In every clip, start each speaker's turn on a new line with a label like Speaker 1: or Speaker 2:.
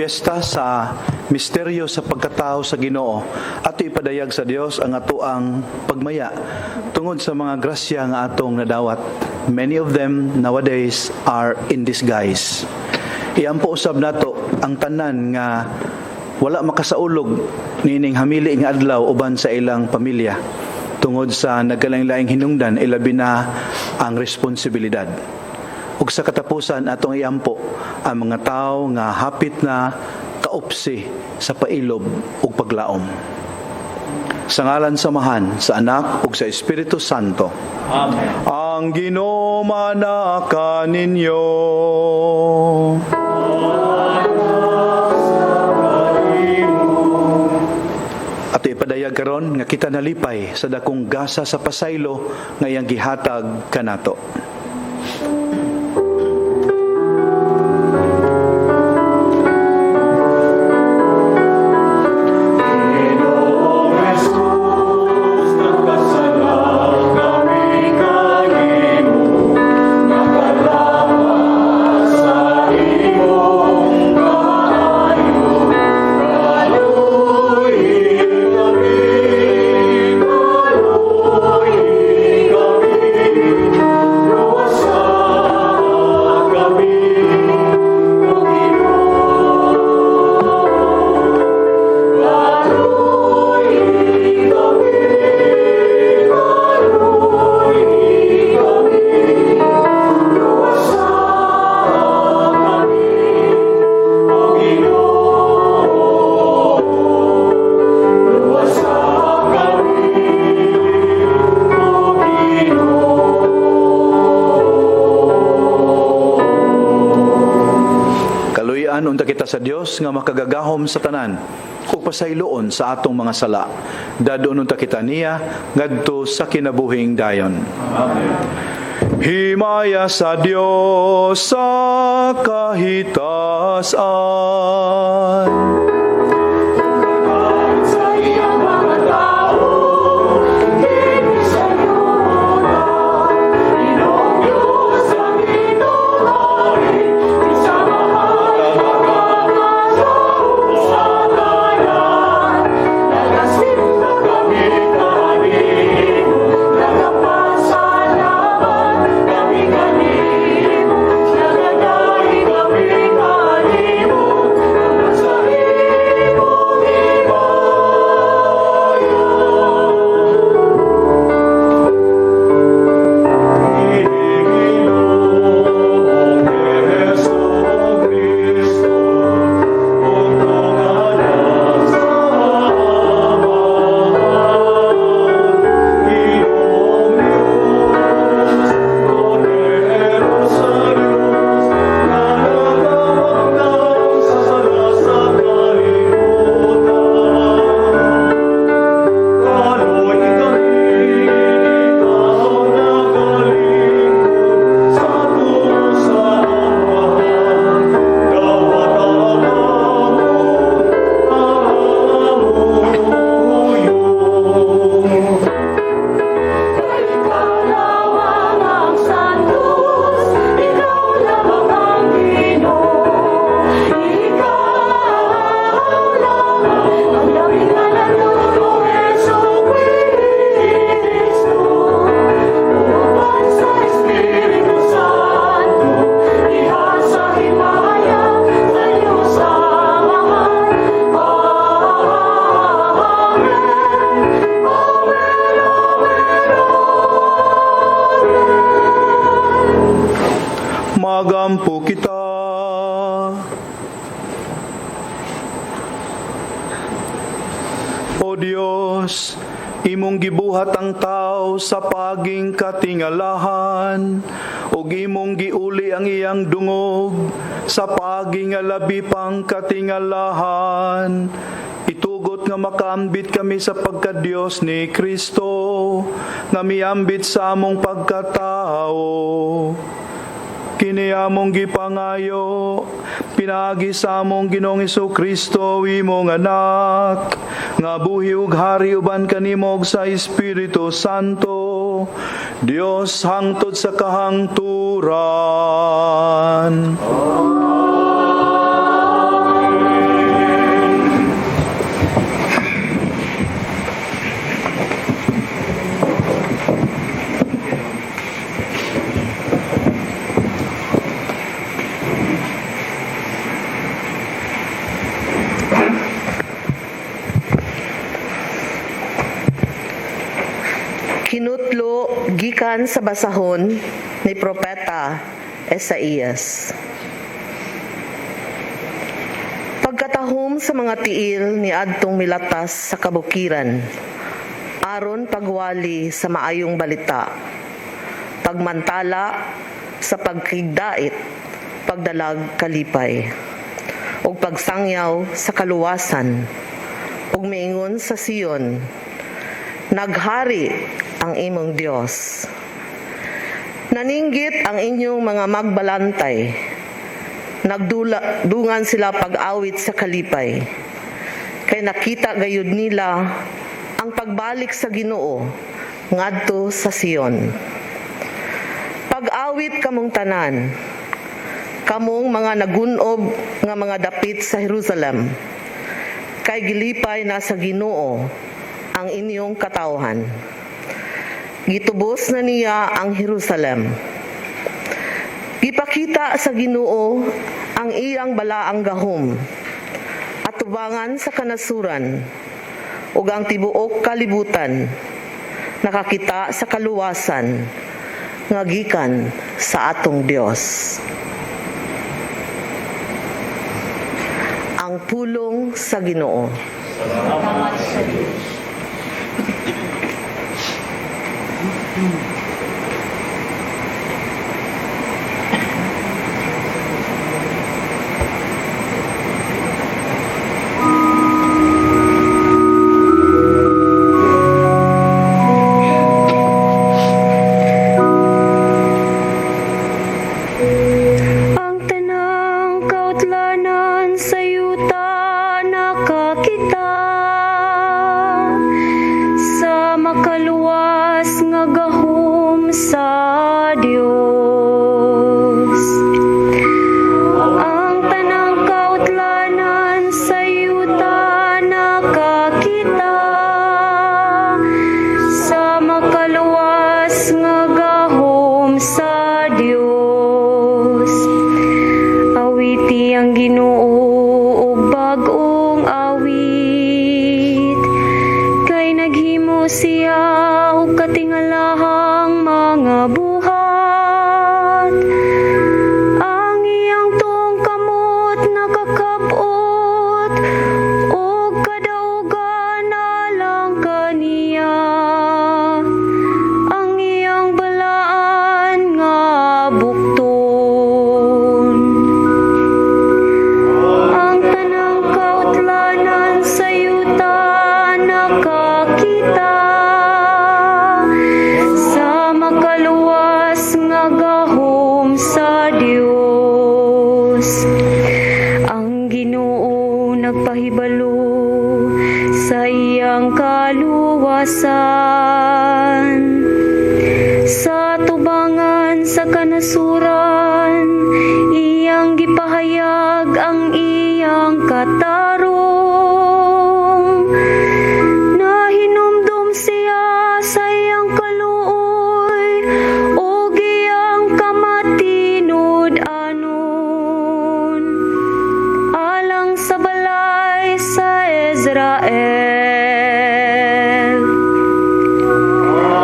Speaker 1: piyesta sa misteryo sa pagkatao sa Ginoo. Ato ipadayag sa Dios ang atoang pagmaya tungod sa mga grasya nga atong nadawat. Many of them nowadays are in disguise. Iampo usab nato ang tanan nga wala makasaulog nining hamili nga adlaw uban sa ilang pamilya tungod sa nagkalain-laing hinungdan, ilabi na ang responsibilidad. Ug sa katapusan atong iampo ang mga tawo nga hapit na kaupsi sa pailob ug paglaom. Sa ngalan samahan sa Anak ug sa Espiritu Santo. Amen. Ang Ginoo manaka ninyo. At ipadayag karon nga kita nalipay sa dakong gasa sa pasaylo nga iyang gihatag kanato. Unta kita sa Dios nga makagagahom sa tanan ug pasayloon sa atong mga sala. Dadon unta kita niya ngadto sa kinabuhing dayon. Amen. Himaya sa Dios sa kahitasan. Magampo kita. O Dios, imong gibuhat ang tao sa paging katingalahan, ug imong giuli ang iyang dungog sa paging alabi pang katingalahan. Itugot nga makaambit kami sa pagka-Dios ni Kristo, nga miambit sa among pagkatao. Kini among gipangayo, pinagi sa among Ginoong Jesu-Kristo, imong anak, nga buhi ug hari uban kanimo ug sa Espiritu Santo, Dios hangtod sa kahangturan. Amen.
Speaker 2: gikan sa basahon ni Propeta Esaias. Pagkatahom sa mga tiil ni adtong milatas sa kabukiran, aron pagwali sa maayong balita, pagmantala sa pagkigdait, pagdalag kalipay, ug pagsangyaw sa kaluwasan, ug miingon sa Sion, naghari ang imong Dios. Naninggit ang inyong mga magbalantay, nagdungan sila pag-awit sa kalipay, kay nakita gayud nila ang pagbalik sa Ginoo ngadto sa Sion. Pag-awit kamong tanan, kamong mga nagunob nga mga dapit sa Jerusalem, kay gilipay na sa Ginoo ang inyong katawhan. Gitubos na niya ang Jerusalem. Gipakita sa Ginoo ang iyang balaang gahom, at tubangan sa kanasuran, ug ang tibuok kalibutan nakakita sa kaluwasan nga gikan sa atong Dios. Ang pulong sa Ginoo.
Speaker 3: Salamat sa Diyos.
Speaker 4: Ang tanang kautlanan sa yuta nakakita, sa makaluwas nga gahom sa Dios. Ang tanang kautlanan sa yuta nakakita, sa makaluwas nga gahom sa Dios. Awiti ang Ginoo og bag-ong awit, kay naghimo siya og katingalahang mga buhat. Ang iyang tuong kamot nakakapot, og kadaugan alang kaniya. Ang iyang balaan nga bukton. Ang tanang kautlanan sa yuta nakakita, sa makaluwas nga gahom sa Dios. Ang Ginoo nagpahibalo sa iyang kaluwasan, sa tubangan sa kanasuran, iyang gipahayag ang iyang katarong. Nahinumdum siya sa iyang kaluoy, ug iyang kamatinod anon, alang sa balay sa Israel.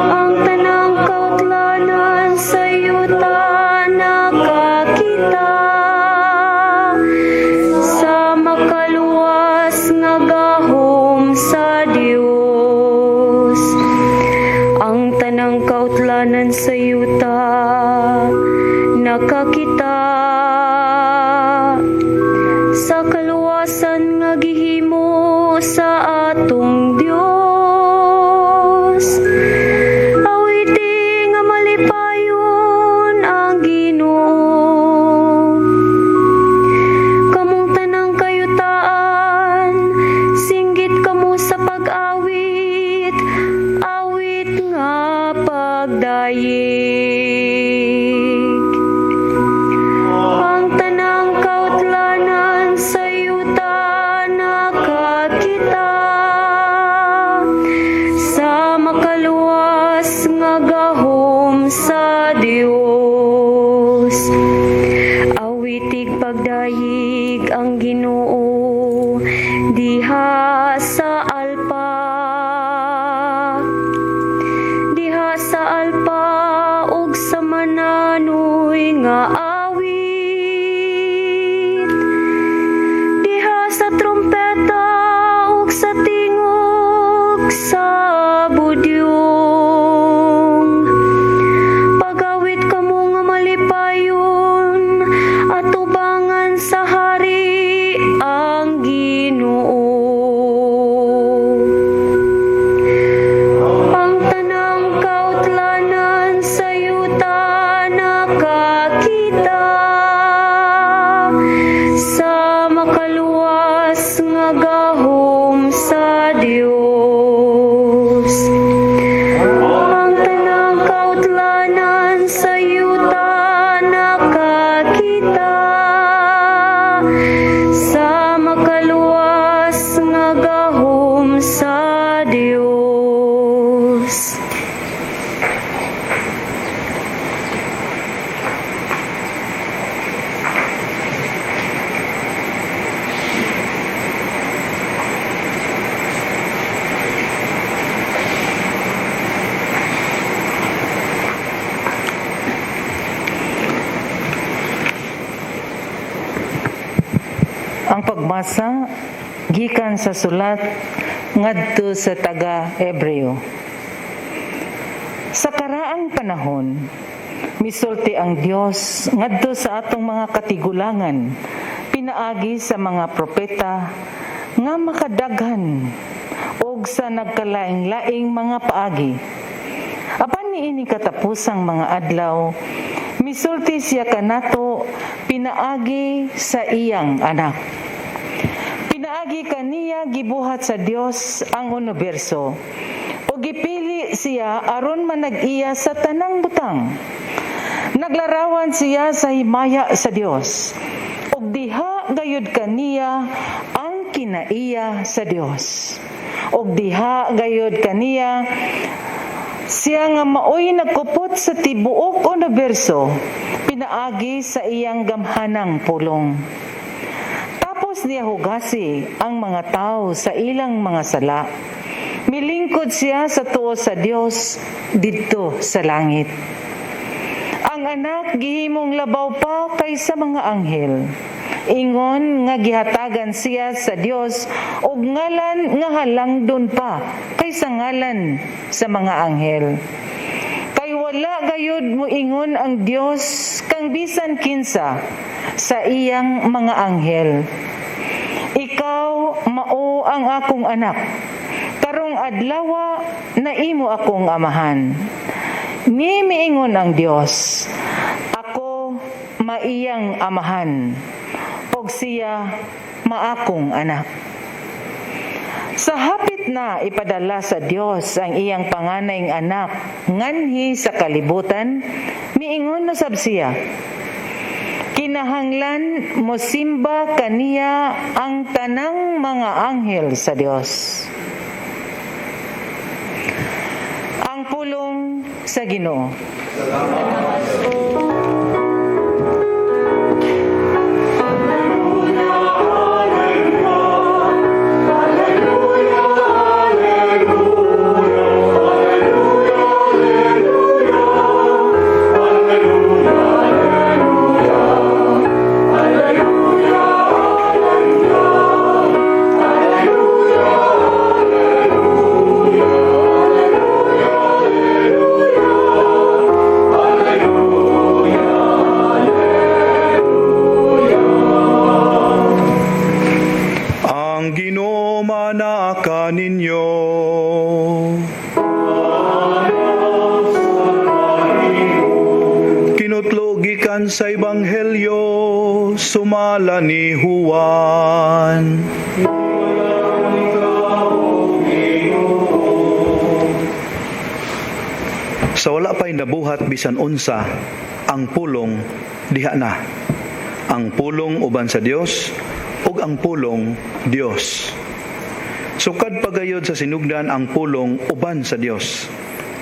Speaker 4: Ang tanang kautlanan sa yuta nakakita, sa makaluwas nga gahom sa Dios. Ang tanang kautlanan sa yuta nakakita, sa kaluwasan nga gihimo sa atong Dios. Awiti nga malipayon ang Ginoo. Kamong tanang kayutaan, singgit kamo sa pag-awit, awit nga pagdayeg. Ang tanang kautlanan sa yuta nakakita, sa makaluwas nga gahom sa Dios. Awitig pagdayeg ang Ginoo diha sa alpa, diha sa alpa gahom sa Dios.
Speaker 5: Ang pagbasa gikan sa sulat ngadto sa taga-Hebreo. Sa karaang panahon, misulti ang Dios ngadto sa atong mga katigulangan, pinaagi sa mga propeta nga makadaghan og sa nagkalaing-laing mga paagi. Apan niini katapusang mga adlaw, misulti siya kanato pinaagi sa iyang anak. Pinaagi kaniya gibuhat sa Dios ang universo o gipili siya aron manag-iya sa tanang butang. Naglarawan siya sa himaya sa Dios ug diha gayud kaniya ang kinaiya sa Dios. Ug diha gayud kaniya siya nga maoy nagkupot sa tibuok universo, pinaagi sa iyang gamhanang pulong. Tapos niya hugasi ang mga tao sa ilang mga sala. Milingkod siya sa tuo sa Dios didto sa langit. Ang anak gihimong labaw pa kaysa mga anghel. Ingon nga gihatagan siya sa Dios og ngalan nga halangdon pa kaysa ngalan sa mga anghel. Kay wala gayud mo ingon ang Dios kang bisan kinsa sa iyang mga anghel. Ikaw mao ang akong anak. Karong adlaw naimo akong amahan. Ni miingon ang Dios, ako maiyang amahan. Og siya maakong anak. Sa hapit na ipadala sa Dios ang iyang panganayng anak nganhi sa kalibutan, miingon na sab siya, kinahanglan mosimba kaniya ang tanang mga anghel sa Dios. Ang pulong sa Ginoo.
Speaker 1: ninyo. Kinutlogikan sa Ebanghelyo, sumala ni Juan. Sa wala pa'y nabuhat bisan unsa, ang pulong diha na. Ang pulong uban sa Dios, ug ang pulong Dios. Sukad pagayod sa sinugdan ang pulong uban sa Dios.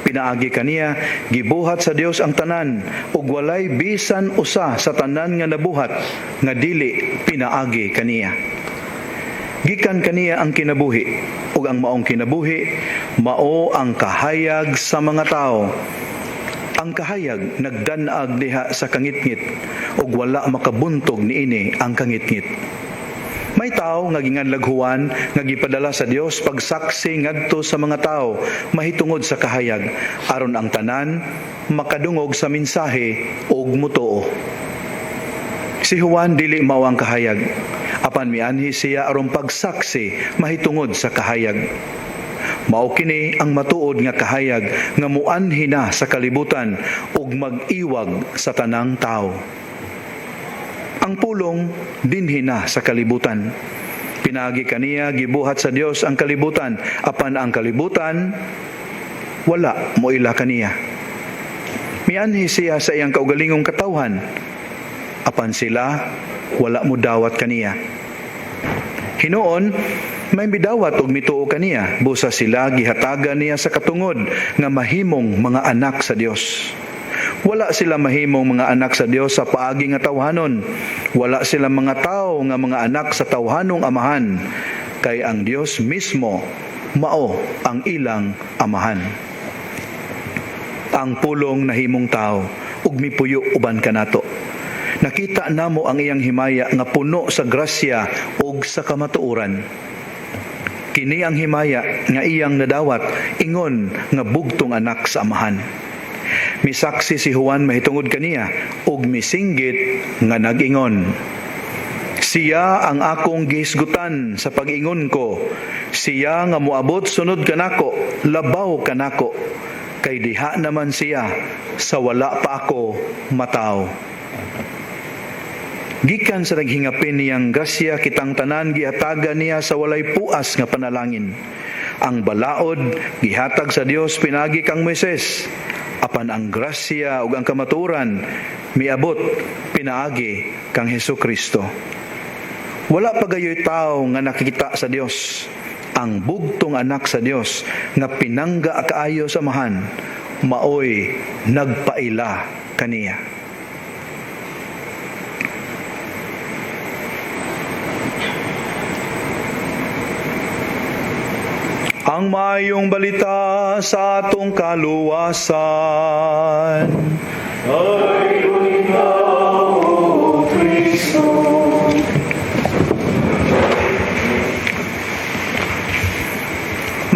Speaker 1: Pinaagi kaniya, gibuhat sa Dios ang tanan, ug walay bisan usa sa tanan nga nabuhat, nga dili pinaagi kaniya. Gikan kaniya ang kinabuhi, ug ang maong kinabuhi, mao ang kahayag sa mga tao. Ang kahayag nagdanag diha sa kangitngit, ug wala makabuntog niini ang kangitngit. May tao nga ginganlaghuan nga gipadala sa Dios pagsaksi ngadto sa mga tao mahitungod sa kahayag, aron ang tanan makadungog sa mensahe ug mutuo. Si Juan dili mao ang kahayag, apan mianhi siya aron pagsaksi mahitungod sa kahayag. Mao kini ang matuod nga kahayag nga muanhi na sa kalibutan ug mag-iwag sa tanang tao. Ang pulong dinhi na sa kalibutan. Pinagi kaniya gibuhat sa Dios ang kalibutan, apan ang kalibutan wala moila kaniya. Mianhi siya sa iyang kaugalingong katawhan, apan sila wala mo dawat kaniya. Hinuon may midawat og mituo kaniya, busa sila gihatagan niya sa katungod nga mahimong mga anak sa Dios. Wala sila mahimong mga anak sa Dios sa paagi nga tawhanon. Wala sila mga tao nga mga anak sa tawhanong amahan, kay ang Dios mismo mao ang ilang amahan. Ang pulong nahimong tao ug mipuyo uban kanato. Nakita namo ang iyang himaya nga puno sa grasya ug sa kamatuoran. Kini ang himaya nga iyang nadawat ingon nga bugtong anak sa amahan. Misaksi si Juan mahitungod kaniya ug misinggit nga nag-ingon, siya ang akong gihisgutan sa pag-ingon ko, siya nga moabot sunod kanako, labaw kanako, kay diha naman siya sa wala pa ako mataw. Gikan sa naghingapin niyang grasya kitang tanan gihatagan niya sa walay puas nga panalangin. Ang balaod gihatag sa Dios pinagi kang Moises, apan ang grasya ug ang kamaturan miabot pinaagi kang Hesukristo. Wala pa gayoy tao nga nakikita sa Dios. Ang bugtong anak sa Dios nga pinangga kaayo sa amahan, maoy nagpaila kaniya. Ang mayong balita sa atong kaluwasan. Ay, Ikaw, O Kristo.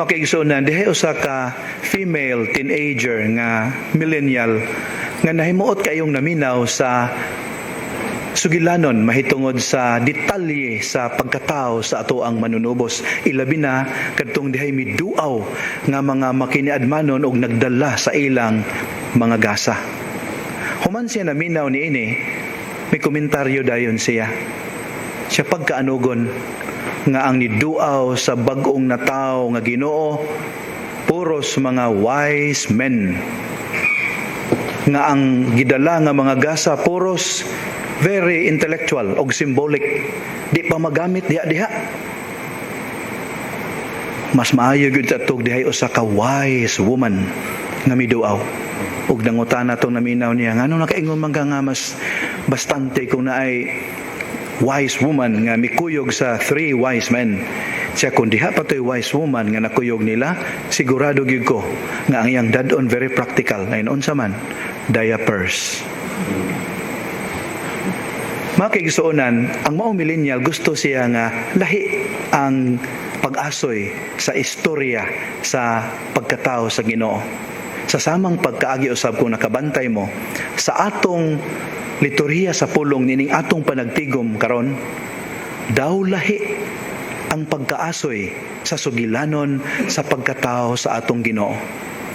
Speaker 1: Makigsunan, dihay usa ka female teenager nga millennial nga nahimuot kayong naminaw sa sugilanon mahitungod sa detalye sa pagkatao sa ato ang manunubos. Ilabi na kadtong dihay miduaw nga mga makiniadmanon og nagdala sa ilang mga gasa. Human siya naminaw niini, may komentaryo dayon siya. Siya pagkaanugon nga ang niduaw sa bag-ong na tao nga Ginoo puros mga wise men. Nga ang gidala nga mga gasa puros very intellectual og symbolic, di pa magamit diha-diha. Mas maayo gyud atog dihay usa ka wise woman nga miduaw. Ug nangutana tong naminaw niya, ngano nakaingon man ka nga mas bastante kung naay wise woman nga mikuyog sa 3 wise men. Siya kung diha pa to'y wise woman nga nakuyog nila, sigurado gyud ko nga ang iyang dadon very practical. Ngayon unsa man, diapers. Mga kaigsuonan, ang maong millennial gusto siya nga lahi ang pag-asoy sa istorya sa pagkatao sa Ginoo. Sa samang pagkaagi usab kung nakabantay mo sa atong liturhiya sa pulong nining atong panagtigom karon, daw lahi ang pagkaasoy sa sugilanon sa pagkatao sa atong Ginoo.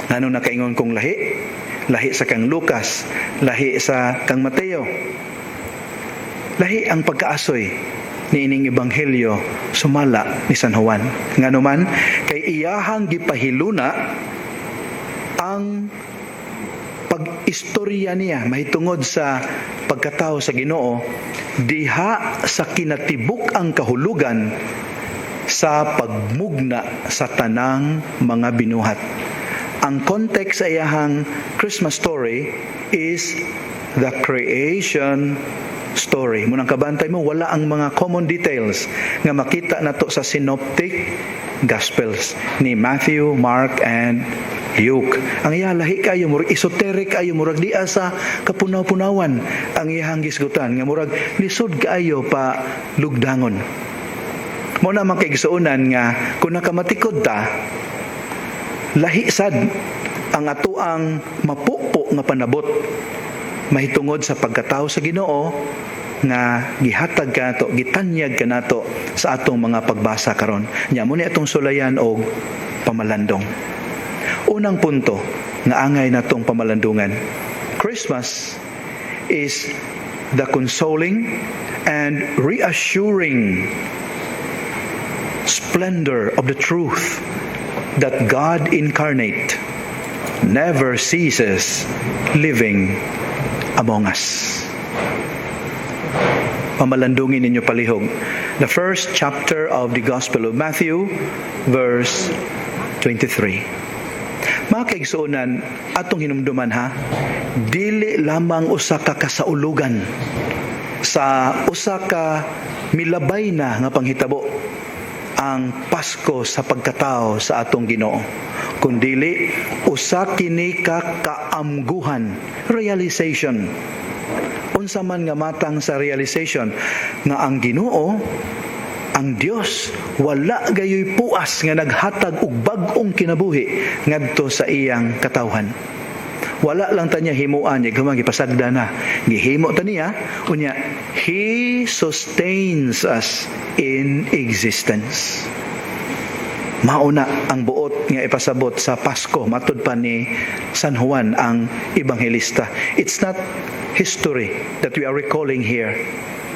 Speaker 1: Ngano nakaingon kong lahi? Lahi sa kang Lucas, lahi sa kang Mateo. Lahi ang pagkaasoy ni ining ebanghelyo sumala ni San Juan. Ngano man kay iyahang gipahiluna ang pag-istorya niya mahitungod sa pagkatao sa Ginoo diha sa kinatibuk ang kahulugan sa pagmugna sa tanang mga binuhat. Ang context sa iyahang Christmas story is the creation story. Munang kabantay mo, wala ang mga common details nga makita nato sa synoptic gospels ni Matthew, Mark, and Luke. Ang iya lahi kayo, murag esoteric kayo, murag diya sa kapunaw-punawan ang iyang gisgutan, nga murag lisod kayo pa lugdangon. Muna man kaigsuonan nga, kung nakamatikod ta, lahi sad ang atoang mapupo nga panabot mahitungod sa pagkatao sa Ginoo nga gihatag kanato, gitanyag kanato sa atong mga pagbasa karon. Nya mo ni atong sulayan og pamalandong. Unang punto nga angay natong pamalandungan. Christmas is the consoling and reassuring splendor of the truth that God incarnate never ceases living among us. Pamalandungin ninyo palihog the first chapter of the Gospel of Matthew, verse 23. Mga kaigsuonan, atong hinumduman ha, dili lamang usa ka kasaulugan sa usa ka milabay na nga panghitabo ang Pasko sa pagkatao sa atong Ginoo, kundili usa kini ka kaamguhan, realization. Unsa man nga matang sa realization nga ang Ginoo, ang Dios, wala gayoy puas nga naghatag og bag-ong kinabuhi ngadto sa iyang katawhan. Wala lang tanya himuan niya, gamang gipasagda na. Gihimo ta niya, unya, He sustains us in existence. Mauna ang buot nga ipasabot sa Pasko, matud pa ni San Juan ang Ebanghelista. It's not history that we are recalling here,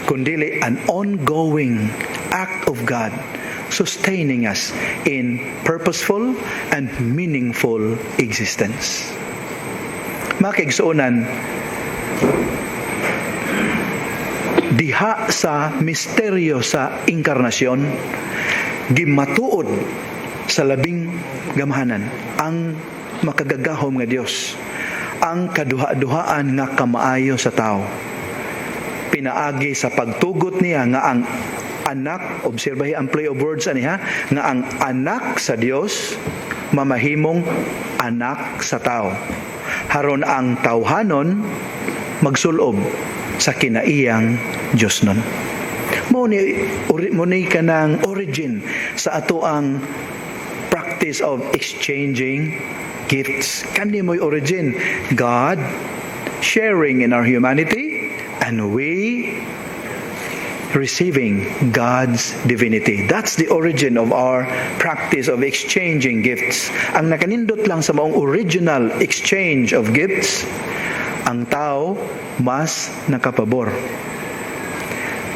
Speaker 1: kundili an ongoing act of God sustaining us in purposeful and meaningful existence. Mga kaigsuonan, diha sa misteryo sa inkarnasyon, gimatuod sa labing gamahanan ang makagagahom nga Dios, ang kaduha-duhaan nga kamaayo sa tao. Pinaagi sa pagtugot niya nga ang anak, obserbahi ang play of words aniha, nga ang anak sa Dios mamahimong anak sa tao. Haron ang tawhanon magsulob sa kinaiyang Dios nun. Muni ka ng origin sa ato ang practice of exchanging gifts. Kani mo'y origin, God sharing in our humanity and we receiving God's divinity. That's the origin of our practice of exchanging gifts. Ang nakanindot lang sa maong original exchange of gifts, ang tao mas nakapabor.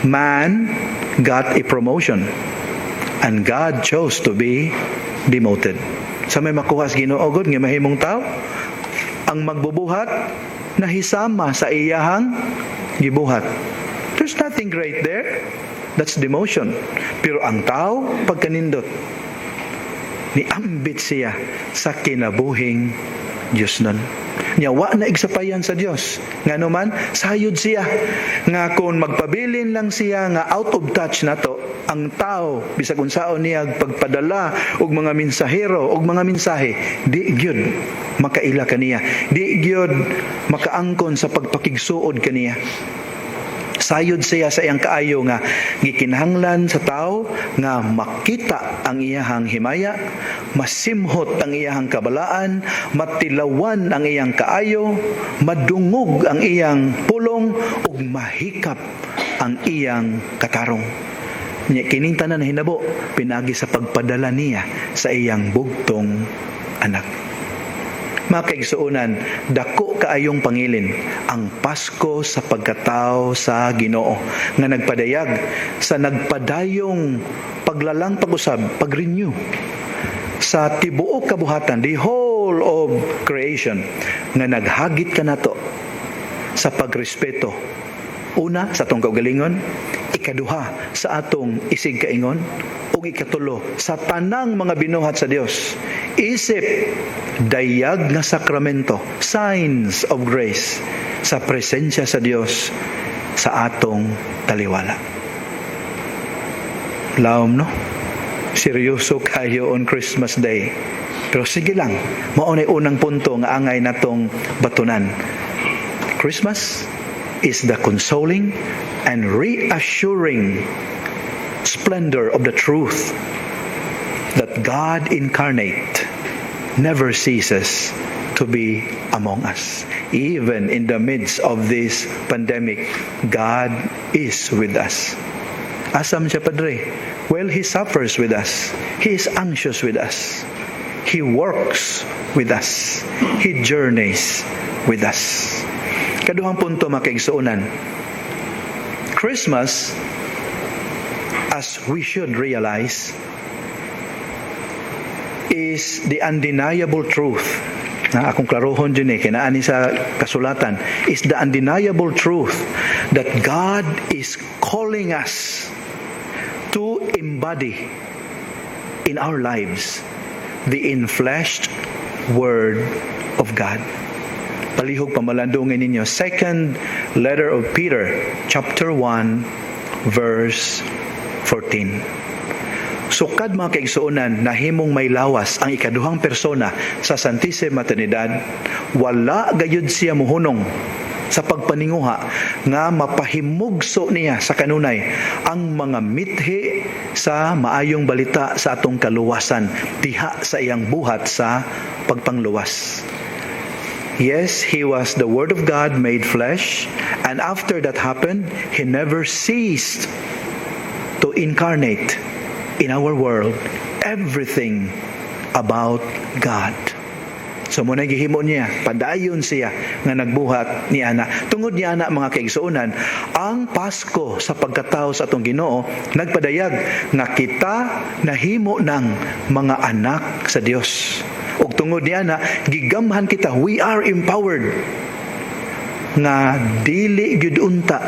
Speaker 1: Man got a promotion and God chose to be demoted. Sa may makuha sa Ginoo gud nga mahimong tao, ang magbubuhat nahisama sa iyahang gibuhat. There's nothing great there. That's demotion. Pero ang tao, pagkanindot, niambit siya sa kinabuhing Diyos nun. Nyawa na igsapayan sa Diyos. Nga naman, sayod siya. Nga kung magpabilin lang siya nga out of touch na to, ang tao, bisag unsaon niya pagpadala og mga mensahero og mga mensahe, di gyud makaila kaniya. Di gyud makaangkon sa pagpakigsuod kaniya. Sayod siya sa iyang kaayo nga gikinahanglan sa tao nga makita ang iyahang himaya, masimhot ang iyahang kabalaan, matilawan ang iyang kaayo, madungog ang iyang pulong ug mahikap ang iyang katarong. Nya kining tanan na hinabo pinagi sa pagpadala niya sa iyang bugtong anak. Mga kaigsuonan, dako kaayong pangilin ang Pasko sa pagkatao sa Ginoo nga nagpadayag sa nagpadayong paglalang pag-usab, pag-renew sa tibuok kabuhatan, the whole of creation, nga naghagit ka nato sa pagrespeto. Una, sa atong kaugalingon, ikaduha, sa atong isig kaingon, ug ikatulo, sa tanang mga binuhat sa Dios. Isip dayag nga sakramento, signs of grace sa presensya sa Dios sa atong taliwala. Laom no? Seryoso kayo on Christmas Day. Pero sige lang, maunay unang punto nga angay natong batunan. Christmas is the consoling and reassuring splendor of the truth that God incarnate never ceases to be among us. Even in the midst of this pandemic, God is with us. Asam siya, Padre? Well, He suffers with us. He is anxious with us. He works with us. He journeys with us. Kaduhang punto, mga kaigsuonan. Christmas, as we should realize, is the undeniable truth. Na akong klarohon dyan kinaani sa kasulatan, is the undeniable truth that God is calling us to embody in our lives the enfleshed Word of God. Palihog pamalandungin ninyo. Second letter of Peter, chapter 1, verse 14. Sukad mga kaigsuonan, nahimong may lawas ang ikaduhang persona sa Santissima Trinidad, wala gayud siya muhunong sa pagpaninguha nga mapahimugso niya sa kanunay ang mga mithi sa maayong balita sa atong kaluwasan diha sa iyang buhat sa pagpangluwas. Yes, He was the Word of God made flesh, and after that happened, He never ceased to incarnate in our world everything about God. So muna gihimo niya, padayon siya nga nagbuhat ni ana. Tungod ni ana mga kaigsuonan, ang Pasko sa pagkatao sa atong Ginoo nagpadayag nga kita nahimo ng mga anak sa Dios. Ug tungod ni ana, gigamhan kita, we are empowered nga dili gyud unta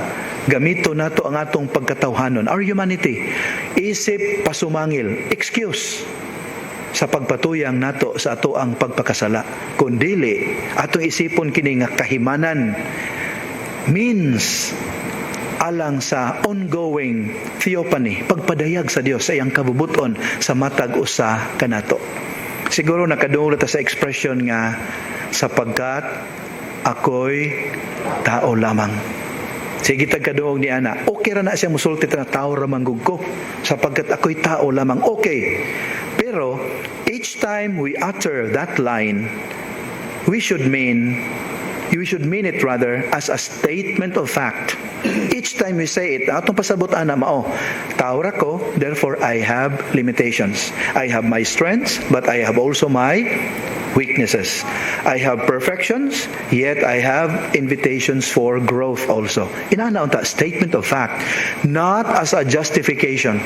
Speaker 1: gamito nato ang atong pagkatawhanon, our humanity, isip pasumangil, excuse sa pagpatuyang nato sa ato ang pagpakasala, kundili atong isipon kini nga kahimanan means alang sa ongoing theophany, pagpadayag sa Dios sa iyang kabubuton sa matag usa kanato. Siguro nakadungog ta sa expression nga sapagkat ako'y tao lamang. Sige tagkadungog ni ana, okay ra na siya musulti na tao ra manggug ko sapagkat ako'y tao lamang. Okay. Pero each time we utter that line, we should mean it rather as a statement of fact. Each time we say it, atong pasabot ana mao, tao ra ko, therefore I have limitations. I have my strengths, but I have also my weaknesses. I have perfections, yet I have invitations for growth also. Inana unta statement of fact, not as a justification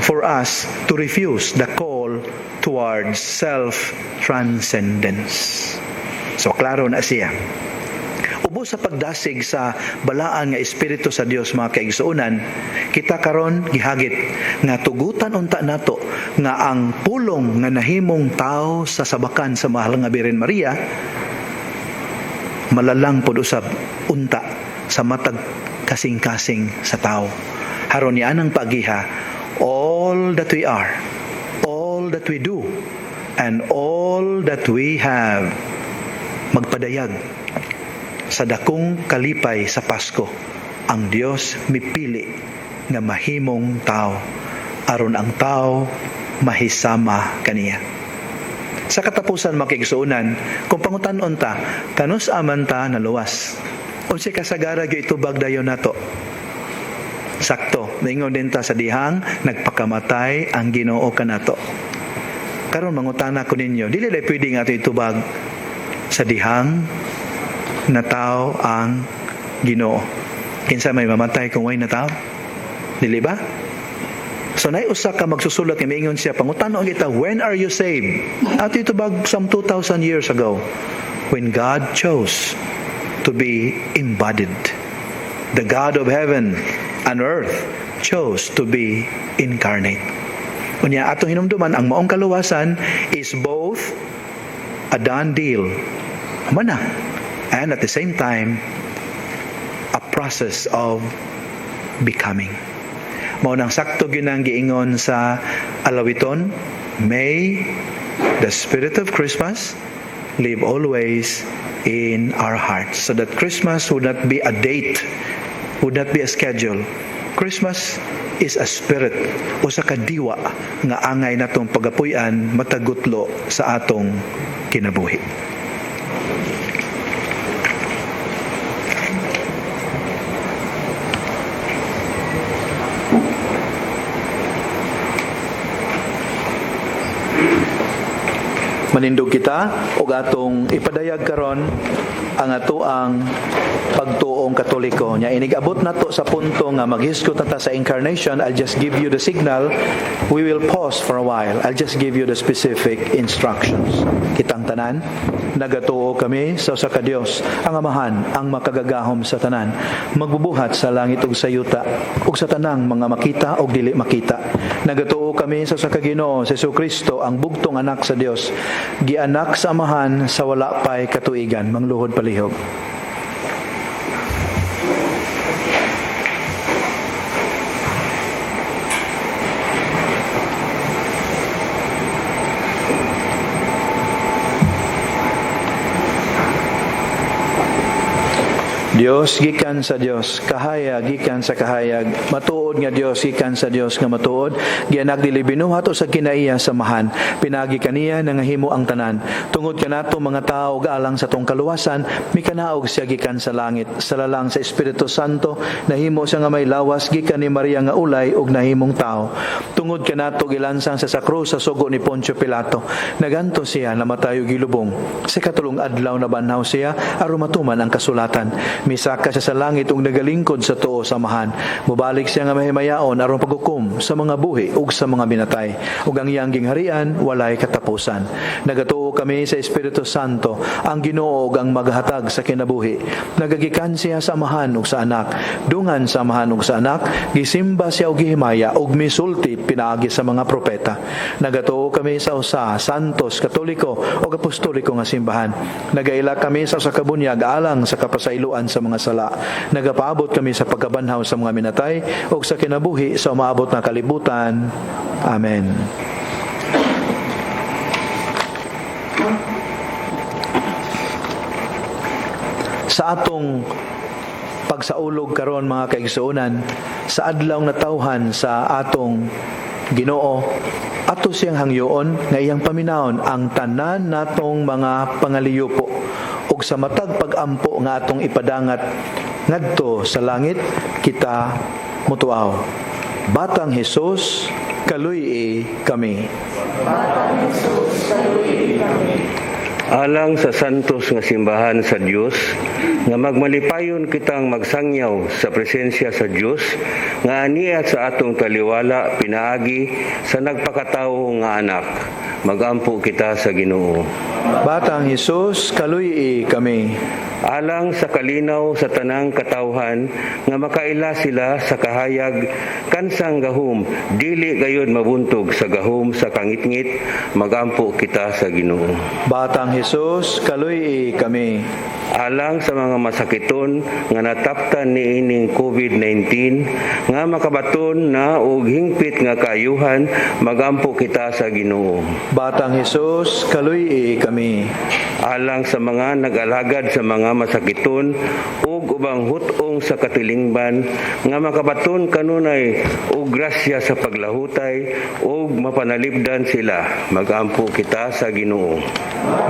Speaker 1: for us to refuse the call towards self-transcendence. So klaro na siya. Ubos sa pagdasig sa balaan nga espiritu sa Dios mga kaigsuonan, kita karon gihagit nga tugutan unta nato nga ang pulong nga nahimong tao sa sabakan sa mahal nga Birhen Maria malalang pud usab unta sa matag kasing-kasing sa tao. Haron ni anang pagiha, all that we are, all that we do, and all that we have, magpadayag sa dakong kalipay sa Pasko, ang Dios mipili nga mahimong tao aron ang tao mahisama kaniya. Sa katapusan makigsuunan, kung pangutan-on ta, kanus aman ta naluwas. Unsa kasagara gyud itubag dayon nato? Sakto, naingon din ta sa dihang nagpakamatay ang Ginoo kanato. Karon mangutana ko ninyo, dili lay pwede nga itubag sa dihang na tao ang Ginoo. Kinsa may mamatay kung way na tao? Dili ba? So nay usa ka magsusulat nga miingon siya, pangutana kita, when are you saved? Ato itubag some 2,000 years ago, when God chose to be embodied. The God of heaven and earth chose to be incarnate. Unya atong hinumduman, ang maong kaluwasan is both a done deal, mana, and at the same time a process of becoming. Mao nang sakto ginang giingon sa alawiton, may the spirit of Christmas live always in our hearts, so that Christmas would not be a date, would not be a schedule. Christmas is a spirit o sa kadiwa nga angay natong pagapuy-an matagutlo sa atong kinabuhi. Manindog kita og atong ipadayag karon ang atuang pagtuong Katoliko. Nya inigabot nato sa punto nga maghisgot na ta sa incarnation. I'll just give you the signal. We will pause for a while. I'll just give you the specific instructions. Kitang tanan, nagatuo kami sa usa ka Dios, ang Amahan, ang makagagahom sa tanan, magbubuhat sa langit ug sa yuta, ug sa tanang mga makita ug dili makita. Nagatuo kami sa usa ka Ginoo, si Jesucristo, ang bugtong anak sa Dios, gianak sa Amahan sa wala pay katuigan. Mangluhod palihog. Dios gikan sa Dios, kahayag gikan sa kahayag, matuod nga Dios gikan sa Dios nga matuod, gianak dili binuhat o sa kinaiya samahan, pinagi kaniya nangahimo ang tanan. Tungod kanato mga tao alang sa tong kaluwasan, mikanaog siya gikan sa langit, sa lalang sa Espiritu Santo, nahimo siya nga may lawas gikan ni Maria nga ulay ug nahimong tao. Tungod kanato gilansang sa krus sa sugo ni Poncio Pilato, naganto siya namatay ug gilubong. Sa katulong adlaw na banhaw siya aron matuman ang kasulatan. Misaka siya sa langit ug nagalingkod sa tuo sa Amahan. Mubalik siya nga mahimayaon aron paghukom sa mga buhi ug sa mga binatay. Ug ang iyang gingharian walay katapusan. Nagatuo kami sa Espiritu Santo, ang Ginoo ug ang maghatag sa kinabuhi. Nagagikan siya sa Amahan ug sa Anak. Dungan sa Amahan ug sa Anak, gisimba siya ug gihimaya ug misulti pinaagi sa mga propeta. Nagatuo kami sa usa, santos, katoliko ug apostoliko nga simbahan. Nagaila kami sa usa ka bunyag alang sa kapasayloan sa mga sala. Nagapaabot kami sa pagkabanhaw sa mga minatay ug sa kinabuhi sa umaabot na kalibutan. Amen. Sa atong pagsaulog karon mga kaigsuonan, sa adlaw na tawhan sa atong Ginoo, ato siyang hangyoon nga iyang paminawon ang tanan natong mga pangaliyupo ug sa matag pag-ampo nga atong ipadangat ngadto sa langit kita mutuaw. Batang Hesus, kaluy kami.
Speaker 3: Batang Jesus, kaluy kami.
Speaker 6: Alang sa santos nga simbahan sa Dios, nga magmalipayon kitang magsangyaw sa presensya sa Dios, nga aniya sa atong taliwala pinaagi sa nagpakatawo nga anak. Magampo kita sa Ginoo.
Speaker 1: Batang Hesus, kaluy kami.
Speaker 6: Alang sa kalinaw sa tanang katawhan, nga makaila sila sa kahayag kansang gahom, dili gayud mabuntog sa gahom sa kangitngit, magampo kita sa Ginoo.
Speaker 1: Batang Hesus, kaluy kami.
Speaker 6: Alang sa mga masakiton nga nataptan ni ining COVID-19, nga makabaton na og hingpit nga kaayuhan, magampo kita sa Ginoo.
Speaker 1: Batang Hesus, kaluy kami.
Speaker 6: Alang sa mga nag-alagad sa mga masakiton ug ubang hutong sa katilingban, nga makabaton kanunay og grasya sa paglahutay ug mapanalipdan sila, magampo kita sa Ginoo.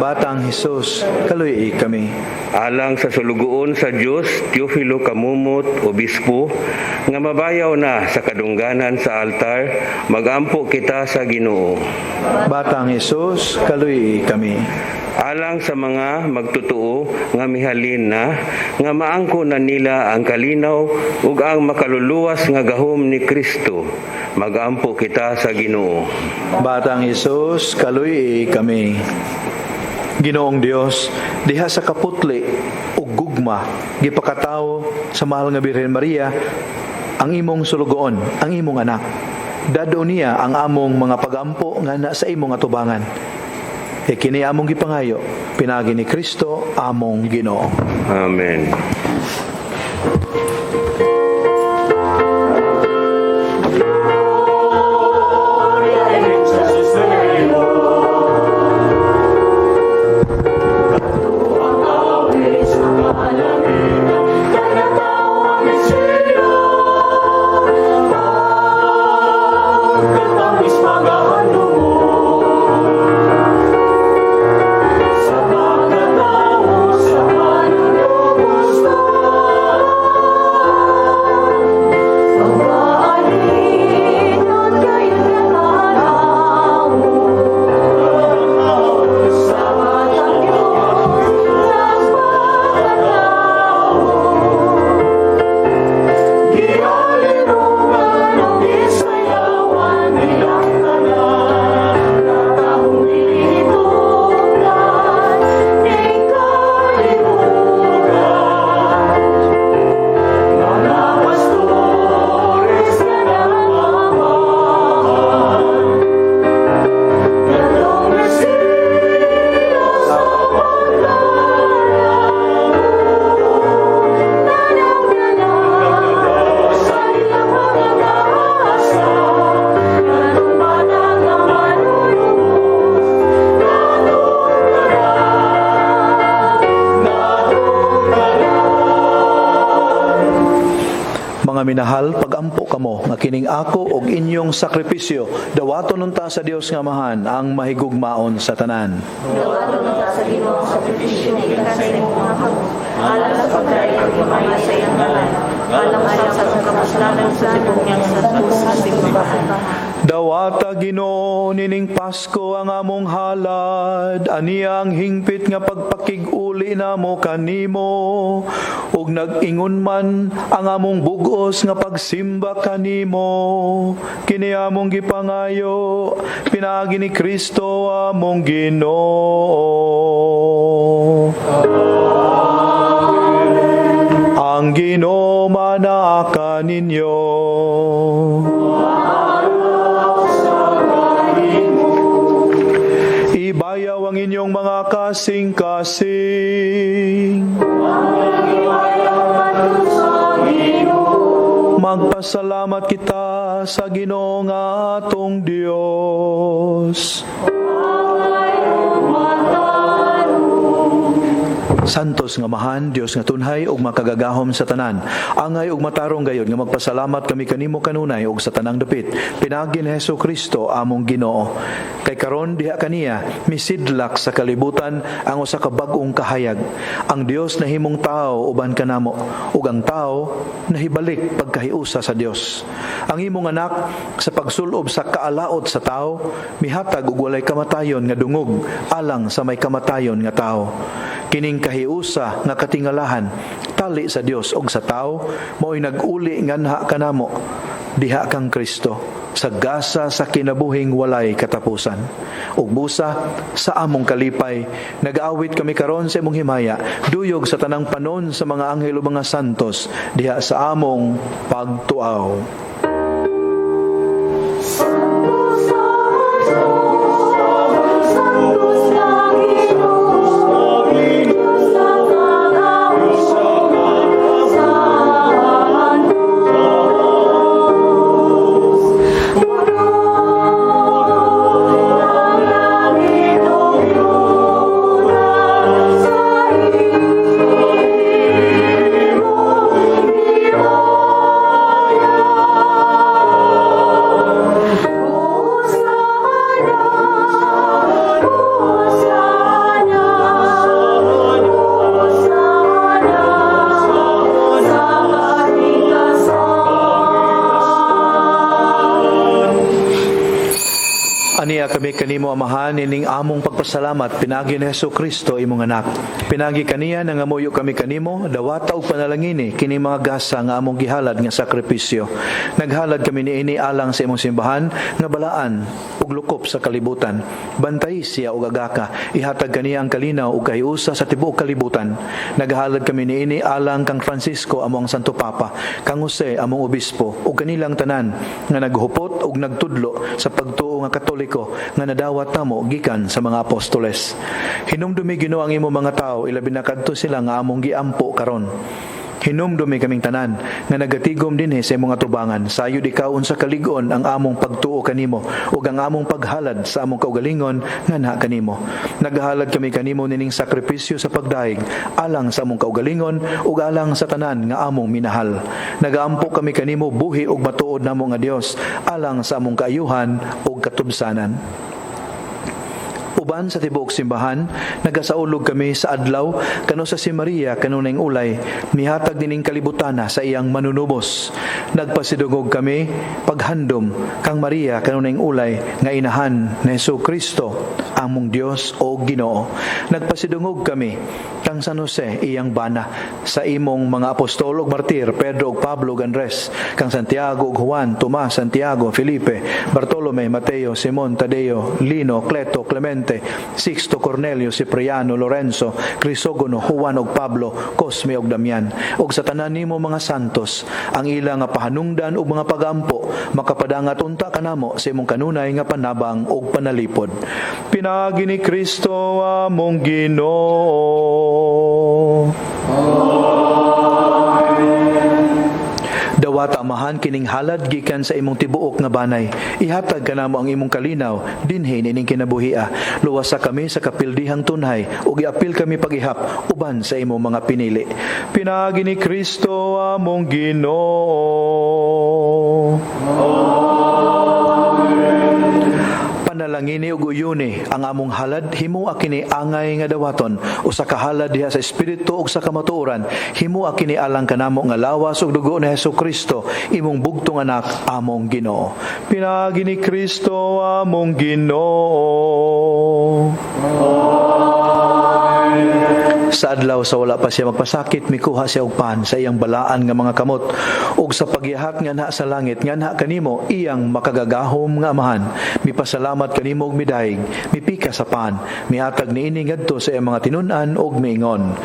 Speaker 1: Batang Hesus, kaluy kami.
Speaker 6: Alang sa sulugoon sa Dios, Teofilo Kamumot, Obispo, nga mabayaw na sa kadungganan sa altar, magampo kita sa Ginoo.
Speaker 1: Batang Hesus, kaluy kami.
Speaker 6: Alang sa mga magtutuo nga mihalin na, nga maangko na nila ang kalinaw ug ang makaluluwas nga gahom ni Kristo, magampo kita sa Ginoo.
Speaker 1: Batang Hesus, kaluy kami. Ginoong Dios, diha sa kaputli ug gugma gipakatawo sa mahal nga Birhen Maria ang imong sulugoon, ang imong anak. Dado niya ang among mga pagampo nga na sa imong atubangan. Kini among gipangayo, pinagi ni Kristo among Ginoo.
Speaker 6: Amen.
Speaker 3: Sa mga tao, sa manunubos
Speaker 1: minahal, pagampo kamo nga kining ako og inyong sakripisyo dawaton unta sa Dios nga Amahan ang mahigugmaon sa tanan.
Speaker 3: Dawaton na sa Ginoo sa sakripisyo ni sa imong mga kamo. Alang sa pagdayag gamay sa iyang ngalan. Alang sa kamasalanan sa tibok niyang santos nga simbahan.
Speaker 1: Dawata Ginoo nining Pasko ang among halad, ani ang hingpit nga pagpakig-uli namo kanimo, ug nag-ingon man ang among bugos nga pagsimba kanimo. Kini among gipangayo, pinaagi ni Kristo among Ginoo. Ang Ginoo manaka ninyo. Ibayaw ang inyong mga kasing-kasing. Magpasalamat kita sa Ginoo nga atong Dios. Santos nga Amahan, Dios nga tunhay ug makagagahom sa tanan. Angay ug matarong gayud nga magpasalamat kami kanimo kanunay ug sa tanang dapit. Pinaagi ni Hesukristo among Ginoo. Kay karon diha kaniya misidlak sa kalibutan ang usa ka bag-ong kahayag. Ang Dios nahimong tao uban kanamo ug ang tao nahibalik pagkahiusa sa Dios. Ang imong anak sa pagsulob sa kaalaot sa tao mihatag og walay kamatayon nga dungog alang sa may kamatayon nga tao. Kining kahiusa nga katingalahan tali sa Dios ug sa tao mao'y nag-uli nganha kanamo diha kang Kristo sa gasa sa kinabuhing walay katapusan. Ug busa sa among kalipay nag-aawit kami karon sa imong himaya duyog sa tanang panon sa mga anghel ug mga santos diha sa among pagtuaw. Aniya kami kanimo Amahan ining among pagpasalamat pinaagi ni Hesukristo imong anak. Pinagi kaniya nangamuyo kami kanimo dawata ug panalangini kini mga gasa nga among gihalad nga sakripisyo. Naghalad kami niini alang sa imong simbahan nga balaan ug lukop sa kalibutan. Bantay siya ug agaka, ihatag kaniya ang kalinaw ug kahiusa sa tibuok kalibutan. Naghalad kami niini alang kang Francisco among Santo Papa, kang Jose among obispo ug kanilang tanan nga naghupot ug nagtudlo sa pagtuo nga Katoliko nga nadawat namo gikan sa mga apostoles. Hinumdumi Ginoo ang imong mga tao ilabi na kadto sila nga among giampo karon. Hinumdumi kaming tanan nga nagatigom dinhi sa imong atubangan. Sayod ikaw unsa kalig-on ang among pagtuo kanimo ug ang among paghalad sa among kaugalingon nganha kanimo. Naghalad kami kanimo nining sakripisyo sa pagdaig alang sa among kaugalingon ug alang sa tanan nga among minahal. Nagaampo kami kanimo buhi ug matuod namo nga Dios alang sa among kaayuhan ug katubsanan. Uban sa tibuok simbahan, nagasaulog kami sa adlaw kano sa si Maria kanunay ulay, mihatag dining kalibutana sa iyang manunubos. Nagpasidungog kami paghandom kang Maria kanunay ulay nga inahan ni Hesukristo among Dios o Ginoo. Nagpasidungog kami kang San Jose iyang bana sa imong mga apostol ug martir Pedro ug Pablo ug Andres, kang Santiago ug Juan, Tomas, Santiago, Felipe, Bartolome, Mateo, Simon, Tadeo, Lino, Cleto, Clemente, Sixto, Cornelio, Cipriano, Lorenzo, Crisogono, Juan ug Pablo, Cosme ug Damian, ug sa tanan nimo mga santos, ang ilang nga pahanungdan ug mga pagampo makapadangat unta kanamo sa imong kanunay nga panabang ug panalipod. Pinaagi ni Kristo among Ginoo. Dawat dawat amahan kining halad gikan sa imong tibuok nga banay. Ihatag kanamo ang imong kalinaw dinhi nining kinabuhia. Luwasa kami sa kapildihang tunhay ug iapil kami paghihap uban sa imong mga pinili. Pinagi ni Kristo among Ginoo. Panalangini ug uyuni ang among halad himua kini angay nga dawaton usa ka halad diha sa espiritu ug sa kamatuoran himua kini alang kanamo nga lawas ug dugo ni Hesukristo imong bugtong anak among Ginoo. Pinagi ni Kristo among Ginoo. Sa adlaw sa wala pa siya magpasakit, mikuha siya og pan sa iyang balaan nga mga kamot ug sa pagyahat nga na sa langit nga na kanimo iyang makagagahom nga amahan. Mipasalamat kanimo og midayeg, mipika sa pan, mihatag niini ngadto sa iyang mga tinun-an ug miingon.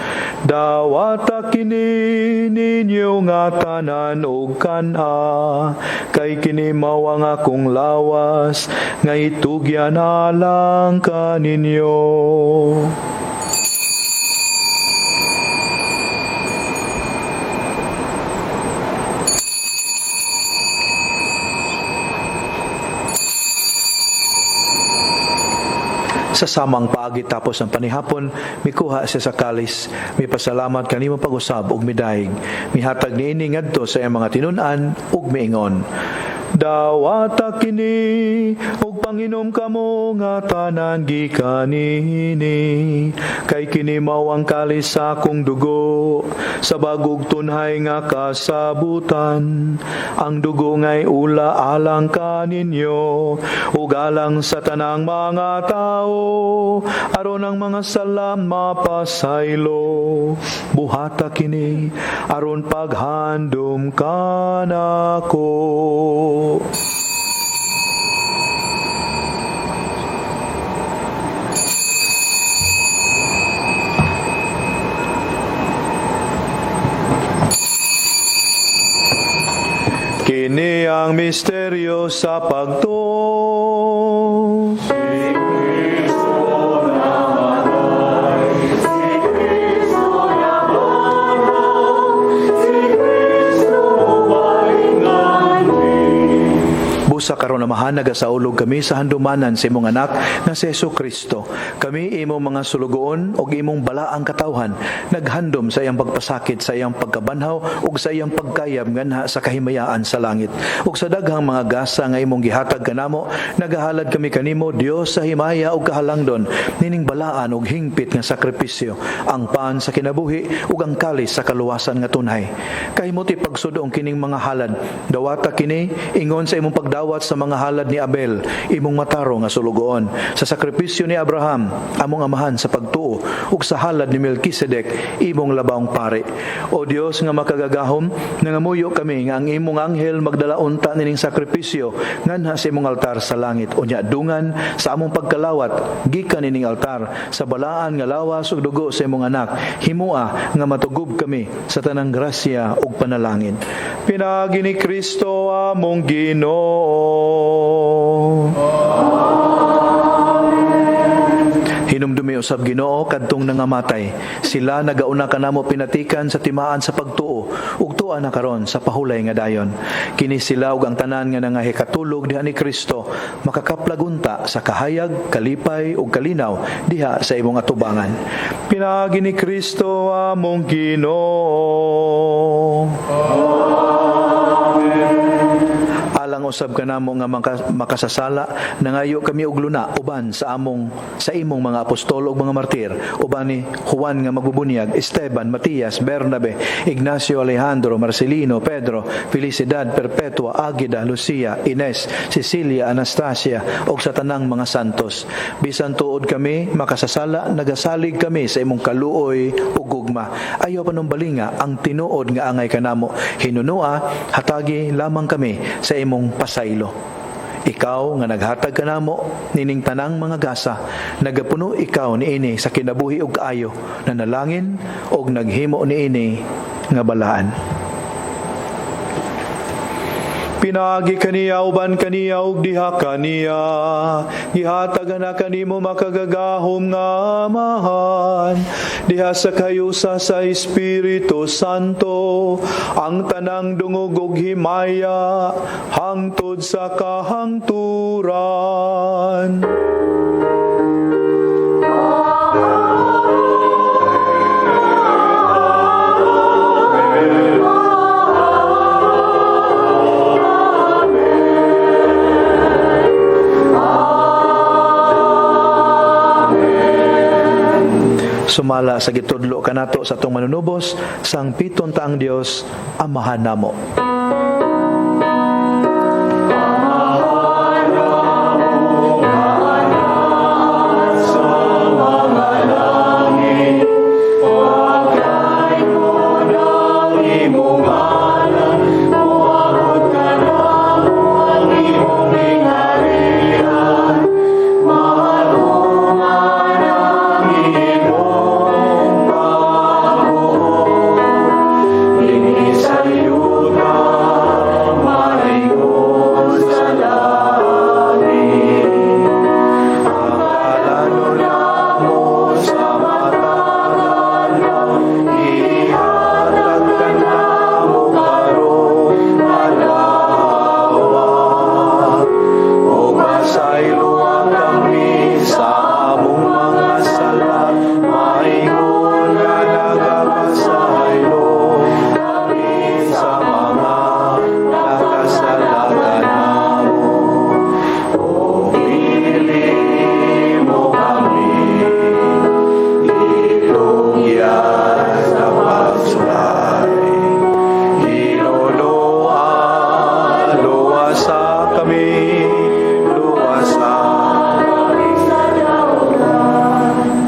Speaker 1: Dawata kini ninyo nga tanan ug kana, kay kini mao ang akong lawas nga itugyan alang kaninyo. Sa samang paagi tapos ng panihapon, mikuha siya sa kalis, mipasalamat kanimo pag-usab ug midayeg, mihatag niini ngadto sa iyang mga tinun-an ug miingon. Dawata kini ug panginom kamo nga tanan gikanini, kay kini mao ang kalis sa akong dugo sa bagog tunhay nga kasabutan. Ang dugo nga'y ula alang kaninyo ug alang sa tanang mga tao aron ang mga salam mapasaylo. Buhata kini aron paghandom kanako. Kini ang misteryo sa pagtuo. Busa karon amahan nagasaulog kami sa handumanan sa imong anak nga si Hesukristo. Kami imong mga sulugoon ug imong balaang katawhan naghandom sa iyang pagpasakit, sa iyang pagkabanhaw ug sa iyang pagkayam nganha sa kahimayaan sa langit. Ug sa daghang mga gasa nga imong gihatag kanamo, nagahalad kami kanimo Dios sa himaya ug kahalangdon nining balaan ug hingpit nga sakripisyo, ang paan sa kinabuhi ug ang kalis sa kaluwasan nga tunhay. Kahimuti pagsudong kining mga halad, dawata kini ingon sa imong pagdawat sa mga halad ni Abel, imong mataro nga sulugoon, sa sakripisyo ni Abraham, among amahan sa pagtuo, ug sa halad ni Melkisedek, imong labawng pare. O Dios nga makagagahom, nangamuyo kami nga ang imong anghel magdala unta nining sakripisyo nganha sa imong altar sa langit. Unya dungan sa among pagkalawat gikan nining altar sa balaan nga lawas ug dugo sa imong anak, himua nga matugob kami sa tanang grasya ug panalangin. Pinagi ni Kristo among Ginoo. Hinumdumi usab Ginoo kadtong nangamatay. Sila nagauna kanamo pinatikan sa timaan sa pagtuo ug tuwa na karon sa pahulay nga dayon. Kini sila ug ang tanan nga nangahikatulog diha ni Kristo makakaplagunta sa kahayag, kalipay ug kalinaw diha sa imong atubangan. Pinagi ni Kristo among Ginoo. Alang usab kanamo nga makasasala, nangayo kami og luna uban sa imong mga apostol ug mga martir, uban ni Juan nga magbubunyag, Esteban, Matias, Bernabe, Ignacio, Alejandro, Marcelino, Pedro, Felicidad, Perpetua, Agida, Lucia, Ines, Cecilia, Anastasia ug sa tanang mga santos. Bisan tuod kami makasasala, nagasalig kami sa imong kaluoy ug gugma. Ayaw panumbalinga ang tinuod nga angay kanamo. Hinunua, hatagi lamang kami sa imong pasaylo. Ikaw nga naghatag kanamo nining tanang mga gasa, nagapuno ikaw niini sa kinabuhi ug kaayo, nanalangin ug naghimo niini nga balaan. Pinagi kaniya uban kaniya ug diha kaniya. Gihatagan na kanimo makagagahom nga amahan. Diha sa kayusa sa Espiritu Santo, ang tanang dungog ug himaya hangtod sa kahangturan. Sumala sa gitudlo kanato sa atong manunubos sang piton taang Dios amahan namo.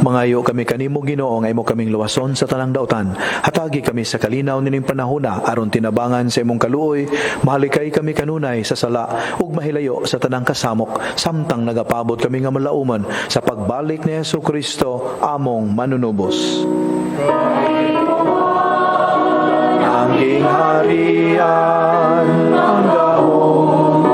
Speaker 1: Mangayo kami kanimo Ginoo nga imo kaming luwason sa tanang daotan. Hatagi kami sa kalinaw nining panahona aron tinabangan sa imong kaluoy. Mahalikay kami kanunay sa sala ug mahilayo sa tanang kasamok samtang nagapabot kami nga malauman sa pagbalik ni Jesucristo among manunubos. Angking harian ang gahom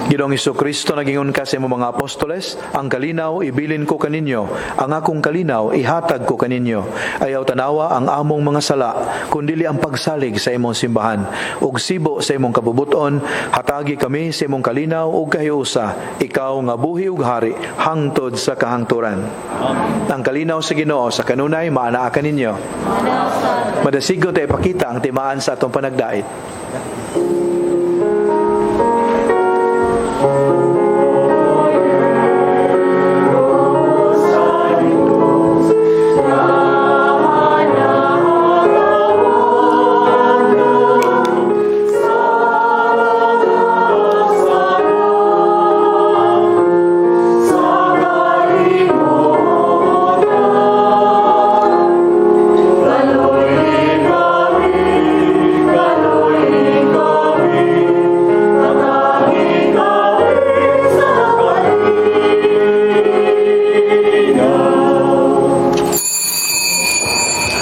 Speaker 1: Ginoong Jesucristo, nagingon ka sa imong mga apostoles, ang kalinaw ibilin ko kaninyo, ang akong kalinaw ihatag ko kaninyo. Ayaw tanawa ang among mga sala, kundili ang pagsalig sa imong simbahan. Ug sibo sa imong kabubuton, hatagi kami sa imong kalinaw ug kahiusa, ikaw nga buhi ug hari, hangtod sa kahangturan. Ang kalinaw sa Ginoo sa kanunay maanaa kaninyo. Madasigo tayo ipakita ang timaan sa atong panagdait.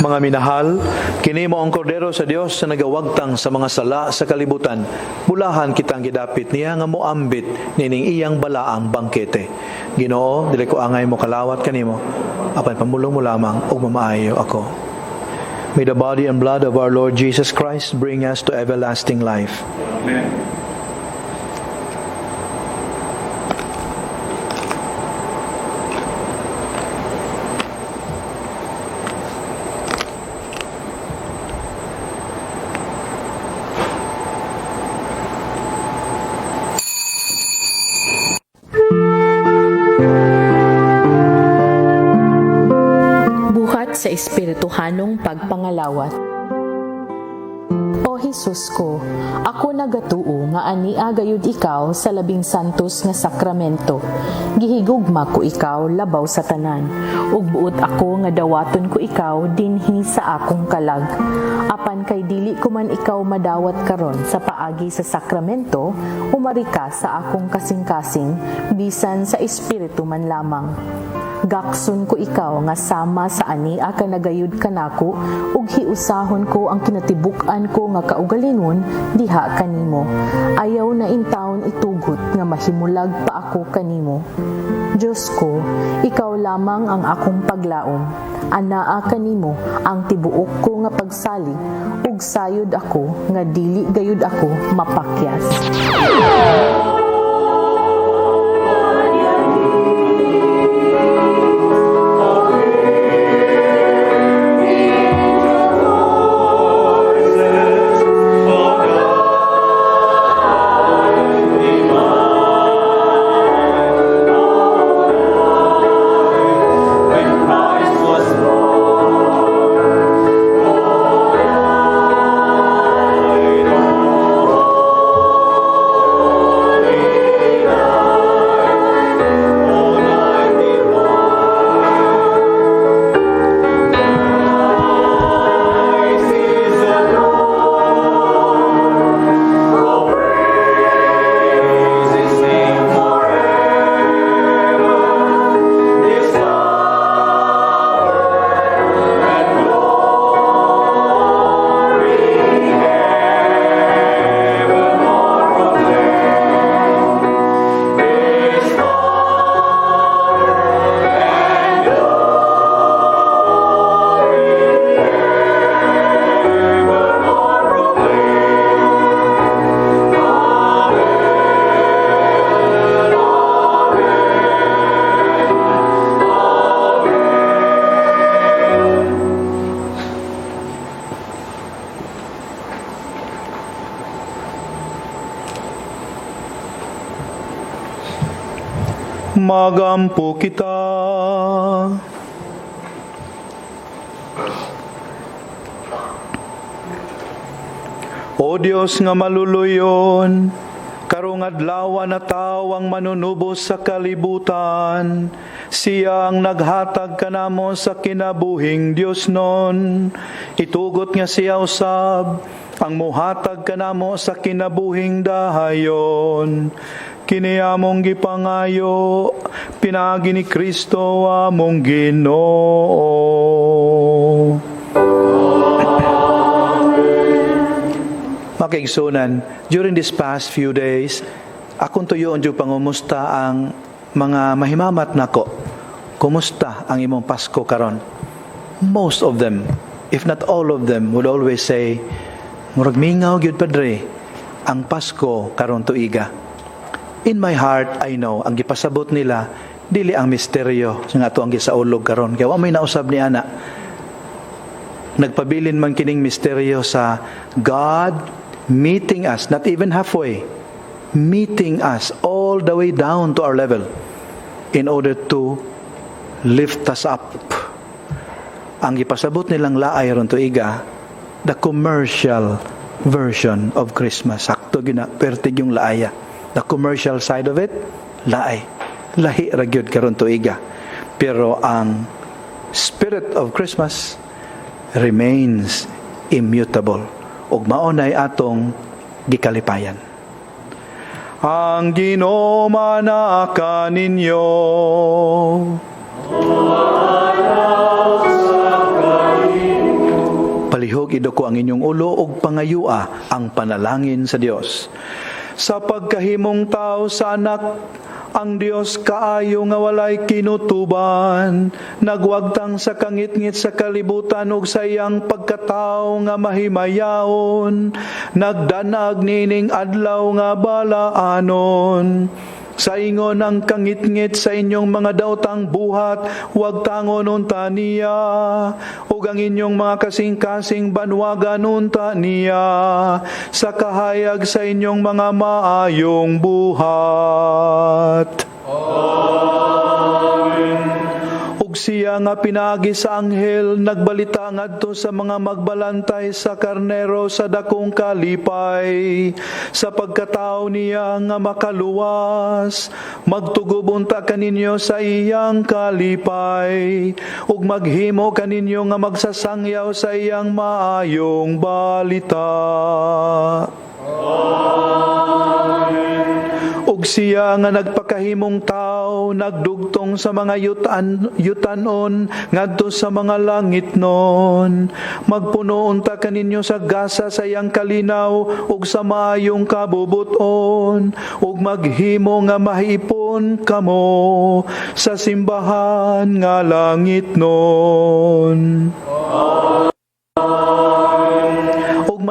Speaker 1: Mga minahal, kini mo ang kordero sa Dios sa nagawagtang sa mga sala sa kalibutan. Bulahan kitang gidapit niya nga moambit nining iyang balaang bangkete. Ginoo, dili ko angay mo kalawat kanimo, apan pamulong mo lamang ug mamaayo ako. May the body and blood of our Lord Jesus Christ bring us to everlasting life. Amen.
Speaker 7: Sa espirituhanong pagpangalawat. O Jesus ko, ako nagatuo nga ania gayud ikaw sa labing santos nga sakramento. Gihigugma ko ikaw labaw sa tanan, ug buot ako nga dawaton ko ikaw dinhi sa akong kalag. Apan kay dili ko man ikaw madawat karon sa paagi sa sakramento, umari ka sa akong kasing-kasing bisan sa espiritu man lamang. Gakson ko ikaw nga sama sa ani ka nagayud kanako ug hiusahon ko ang kinatibuk-an ko nga kaugalingon diha kanimo. Ayaw na intawon itugot nga mahimulag pa ako kanimo. Diyos ko, ikaw lamang ang akong paglaom. Anaa kanimo ang tibuok ko nga pagsalig ug sayod ako nga dili gayud ako mapakyas.
Speaker 1: Magampo kita. O Diyos nga maluluyon, karong adlaw na tao ang manunubos sa kalibutan, siya ang naghatag kanamo sa kinabuhing Diyos non. Itugot nga siya usab, ang muhatag kanamo sa kinabuhing dahayon. Kini among gipangayo, pinagi ni Kristo among Ginoo. Makaigsunan, during this past few days, akong tuyoon yung pangumusta ang mga mahimamat nako. Kumusta ang imong Pasko karon? Most of them, if not all of them, would always say, murag mingaw gyud padre, ang Pasko karon tuiga. In my heart, I know, ang gipasabot nila, dili ang misteryo nga ato ang gisaulog karon. Kaya wa may nausab ni ana. Nagpabilin man kining misteryo sa God meeting us, not even halfway, meeting us all the way down to our level in order to lift us up. Ang gipasabot nilang laay ron tuiga, the commercial version of Christmas. Sakto gina, pertig yung laaya. The commercial side of it, laay. Lahi ragyod karon tuiga. Pero ang spirit of Christmas remains immutable. Ug maunay atong gikalipayan. Ang Ginoo manaka ninyo. Palihog idoko ang inyong ulo ug pangayua ang panalangin sa Dios. Sa pagkahimong tao sa anak, ang Dios kaayo nga walay kinutuban, nagwagtang sa kangit-ngit sa kalibutan ug sa iyang pagkatao nga mahimayaon, nagdanag nining adlaw nga balaanon. Sa ingon ang kangit-ngit sa inyong mga daotang buhat, huwag tangon unta niya. Ug ang inyong mga kasing-kasing banwagan unta niya. Sa kahayag sa inyong mga maayong buhat. Ug siya nga pinagi sa anghel, nagbalita ngadto sa mga magbalantay sa karnero sa dakong kalipay. Sa pagkatao niya nga makaluwas, magtugob unta kaninyo sa iyang kalipay. Ug maghimo kaninyo nga magsasangyaw sa iyang maayong balita. Ug ug siya nga nagpakahimong tao nagdugtong sa mga yutanon ngadto sa mga langit non. Magpuno unta kaninyo sa gasa sa iyang kalinaw ug sa maayong kabubuton ug maghimo nga mahipon kamo sa simbahan nga langit non.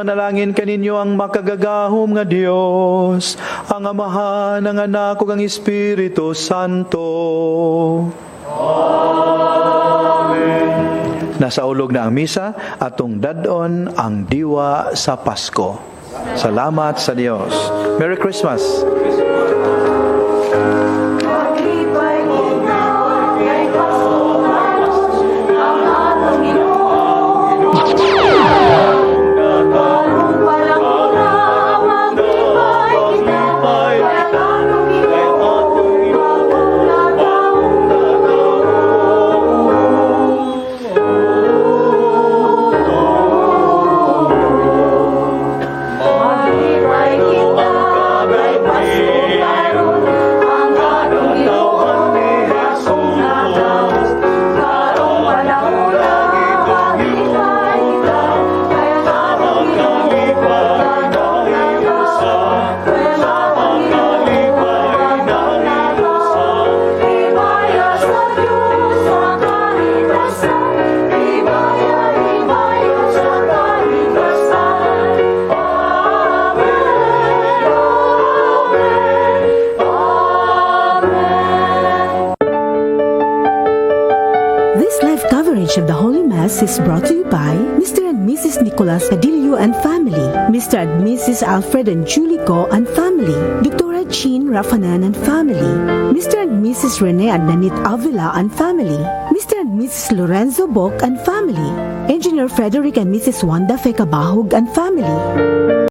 Speaker 1: Manalangin kaninyo ang makagagahom nga Dios, ang Amahan, ang Anak ug ang Espiritu Santo. Amen. Nasa ulog na ang misa, atong dadon ang diwa sa Pasko. Salamat sa Dios. Merry Christmas.
Speaker 8: Of the Holy Mass is brought to you by Mr. and Mrs. Nicolas Padillo and family, Mr. and Mrs. Alfred and Julie Go and family, Dr. Jean Rafanan and family, Mr. and Mrs. Rene and Nanit Avila and family, Mr. and Mrs. Lorenzo Bok and family, Engineer Frederick and Mrs. Wanda Fekabahog and family.